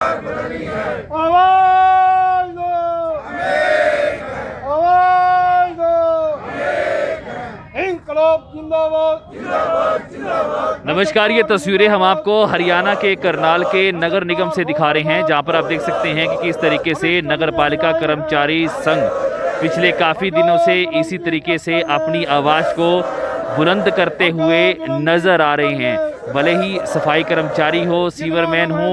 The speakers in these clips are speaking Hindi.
आवाज दो, आवाज दो, इंकलाब जिंदाबाद। नमस्कार, ये तस्वीरें हम आपको हरियाणा के करनाल के नगर निगम से दिखा रहे हैं, जहां पर आप देख सकते हैं कि किस तरीके से नगर पालिका कर्मचारी संघ पिछले काफ़ी दिनों से इसी तरीके से अपनी आवाज़ को बुलंद करते हुए नज़र आ रहे हैं। भले ही सफाई कर्मचारी हो, सीवरमैन हो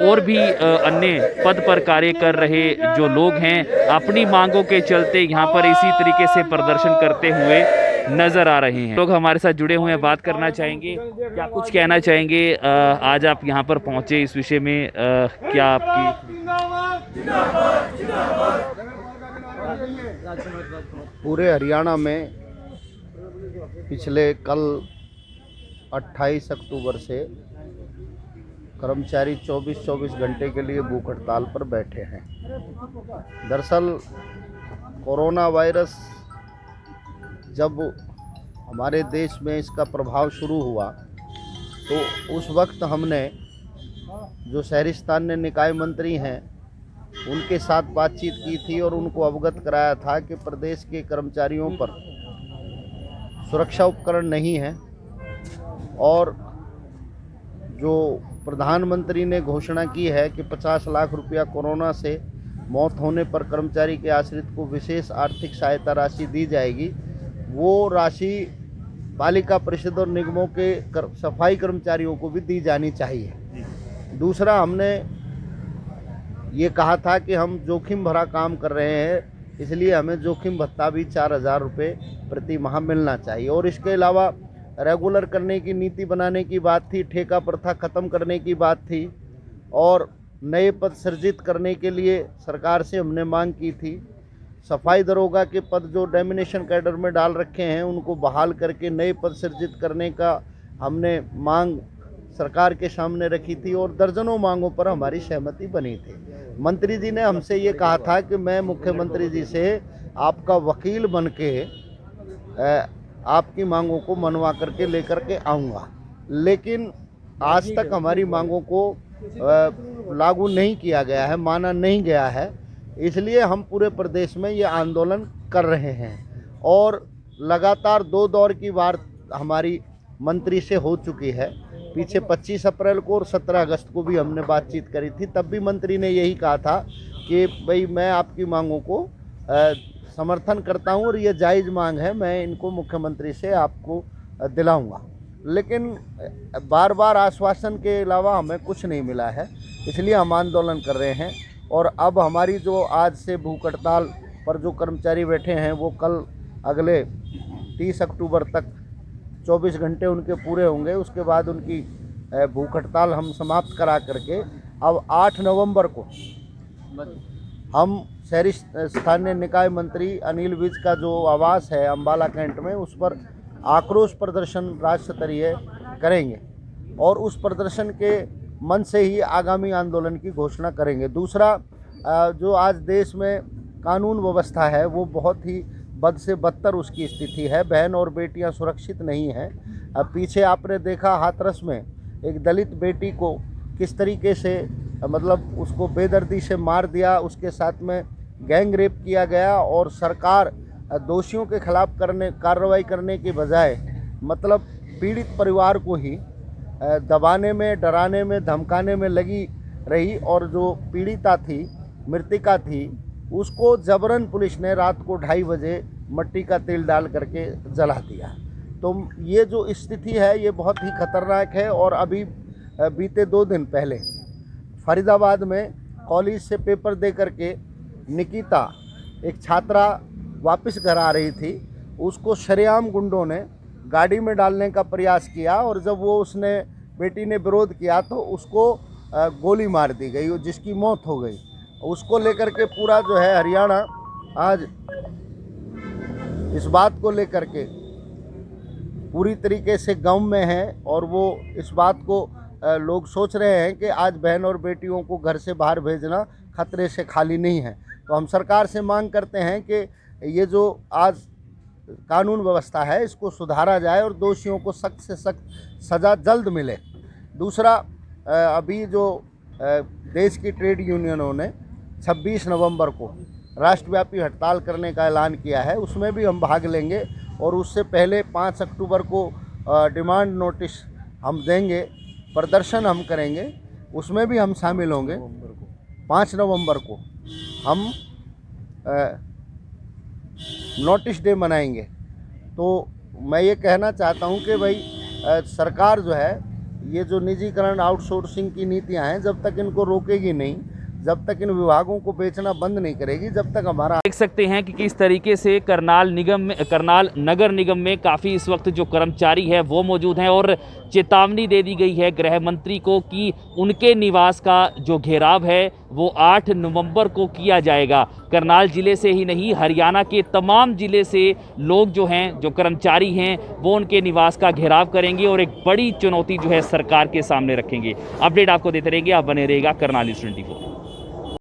और भी अन्य पद पर कार्य कर रहे जो लोग हैं, अपनी मांगों के चलते यहाँ पर इसी तरीके से प्रदर्शन करते हुए नज़र आ रहे हैं। लोग हमारे साथ जुड़े हुए हैं, बात करना चाहेंगे। क्या कुछ कहना चाहेंगे? आज आप यहाँ पर पहुँचे, इस विषय में क्या आपकी? पूरे हरियाणा में पिछले कल 28 अक्टूबर से कर्मचारी 24 घंटे के लिए भूख हड़ताल पर बैठे हैं। दरअसल कोरोना वायरस जब हमारे देश में इसका प्रभाव शुरू हुआ तो उस वक्त हमने जो शहरी स्थानीय निकाय मंत्री हैं उनके साथ बातचीत की थी और उनको अवगत कराया था कि प्रदेश के कर्मचारियों पर सुरक्षा उपकरण नहीं है और जो प्रधानमंत्री ने घोषणा की है कि 50 लाख रुपया कोरोना से मौत होने पर कर्मचारी के आश्रित को विशेष आर्थिक सहायता राशि दी जाएगी, वो राशि पालिका परिषद और निगमों के सफाई कर्मचारियों को भी दी जानी चाहिए। दूसरा, हमने ये कहा था कि हम जोखिम भरा काम कर रहे हैं, इसलिए हमें जोखिम भत्ता भी 4,000 रुपये प्रति माह मिलना चाहिए। और इसके अलावा रेगुलर करने की नीति बनाने की बात थी, ठेका प्रथा ख़त्म करने की बात थी और नए पद सृजित करने के लिए सरकार से हमने मांग की थी। सफाई दरोगा के पद जो डोमिनेशन कैडर में डाल रखे हैं उनको बहाल करके नए पद सृजित करने का हमने मांग सरकार के सामने रखी थी और दर्जनों मांगों पर हमारी सहमति बनी थी। मंत्री जी ने हमसे ये कहा था कि मैं मुख्यमंत्री जी से आपका वकील बन के आपकी मांगों को मनवा करके लेकर के आऊँगा, लेकिन आज तक हमारी मांगों को लागू नहीं किया गया है, माना नहीं गया है। इसलिए हम पूरे प्रदेश में ये आंदोलन कर रहे हैं और लगातार 2 दौर की बात हमारी मंत्री से हो चुकी है। पीछे 25 अप्रैल को और 17 अगस्त को भी हमने बातचीत करी थी, तब भी मंत्री ने यही कहा था कि भाई मैं आपकी मांगों को समर्थन करता हूं और ये जायज़ मांग है, मैं इनको मुख्यमंत्री से आपको दिलाऊंगा। लेकिन बार बार आश्वासन के अलावा हमें कुछ नहीं मिला है, इसलिए हम आंदोलन कर रहे हैं। और अब हमारी जो आज से भूख हड़ताल पर जो कर्मचारी बैठे हैं वो कल अगले 30 अक्टूबर तक 24 घंटे उनके पूरे होंगे, उसके बाद उनकी भूख हड़ताल हम समाप्त करा करके अब 8 नवंबर को हम शहरी स्थानीय निकाय मंत्री अनिल विज का जो आवास है अम्बाला कैंट में, उस पर आक्रोश प्रदर्शन राज्य स्तरीय करेंगे और उस प्रदर्शन के मन से ही आगामी आंदोलन की घोषणा करेंगे। दूसरा, जो आज देश में कानून व्यवस्था है वो बहुत ही बद से बदतर उसकी स्थिति है। बहन और बेटियां सुरक्षित नहीं हैं। अब पीछे आपने देखा हाथरस में एक दलित बेटी को किस तरीके से मतलब उसको बेदर्दी से मार दिया, उसके साथ में गैंग रेप किया गया और सरकार दोषियों के खिलाफ कार्रवाई करने के बजाय मतलब पीड़ित परिवार को ही दबाने में, डराने में, धमकाने में लगी रही और जो पीड़िता थी, मृतिका थी, उसको जबरन पुलिस ने रात को 2:30 बजे मट्टी का तेल डाल करके जला दिया। तो ये जो स्थिति है ये बहुत ही खतरनाक है। और अभी बीते 2 दिन पहले फरीदाबाद में कॉलेज से पेपर दे करके निकिता एक छात्रा वापस घर आ रही थी, उसको शरेआम गुंडों ने गाड़ी में डालने का प्रयास किया और जब वो उसने बेटी ने विरोध किया तो उसको गोली मार दी गई जिसकी मौत हो गई। उसको लेकर के पूरा जो है हरियाणा आज इस बात को लेकर के पूरी तरीके से गम में है और वो इस बात को लोग सोच रहे हैं कि आज बहन और बेटियों को घर से बाहर भेजना खतरे से खाली नहीं है। तो हम सरकार से मांग करते हैं कि ये जो आज कानून व्यवस्था है इसको सुधारा जाए और दोषियों को सख्त से सख्त सज़ा जल्द मिले। दूसरा, अभी जो देश की ट्रेड यूनियनों ने 26 नवंबर को राष्ट्रव्यापी हड़ताल करने का ऐलान किया है, उसमें भी हम भाग लेंगे और उससे पहले 5 अक्टूबर को डिमांड नोटिस हम देंगे, प्रदर्शन हम करेंगे, उसमें भी हम शामिल होंगे। 5 नवंबर को हम नोटिस डे मनाएंगे। तो मैं ये कहना चाहता हूँ कि भाई सरकार जो है ये जो निजीकरण आउटसोर्सिंग की नीतियाँ हैं, जब तक इनको रोकेगी नहीं, जब तक इन विभागों को बेचना बंद नहीं करेगी, जब तक हमारा देख सकते हैं कि किस तरीके से करनाल नगर निगम में काफ़ी इस वक्त जो कर्मचारी है वो मौजूद हैं और चेतावनी दे दी गई है गृह मंत्री को कि उनके निवास का जो घेराव है वो 8 नवंबर को किया जाएगा। करनाल जिले से ही नहीं, हरियाणा के तमाम जिले से लोग जो हैं, जो कर्मचारी हैं, वो उनके निवास का घेराव करेंगे और एक बड़ी चुनौती जो है सरकार के सामने रखेंगे। अपडेट आपको देते रहेंगे, आप बने रहेगा करनाल न्यूज़ 24।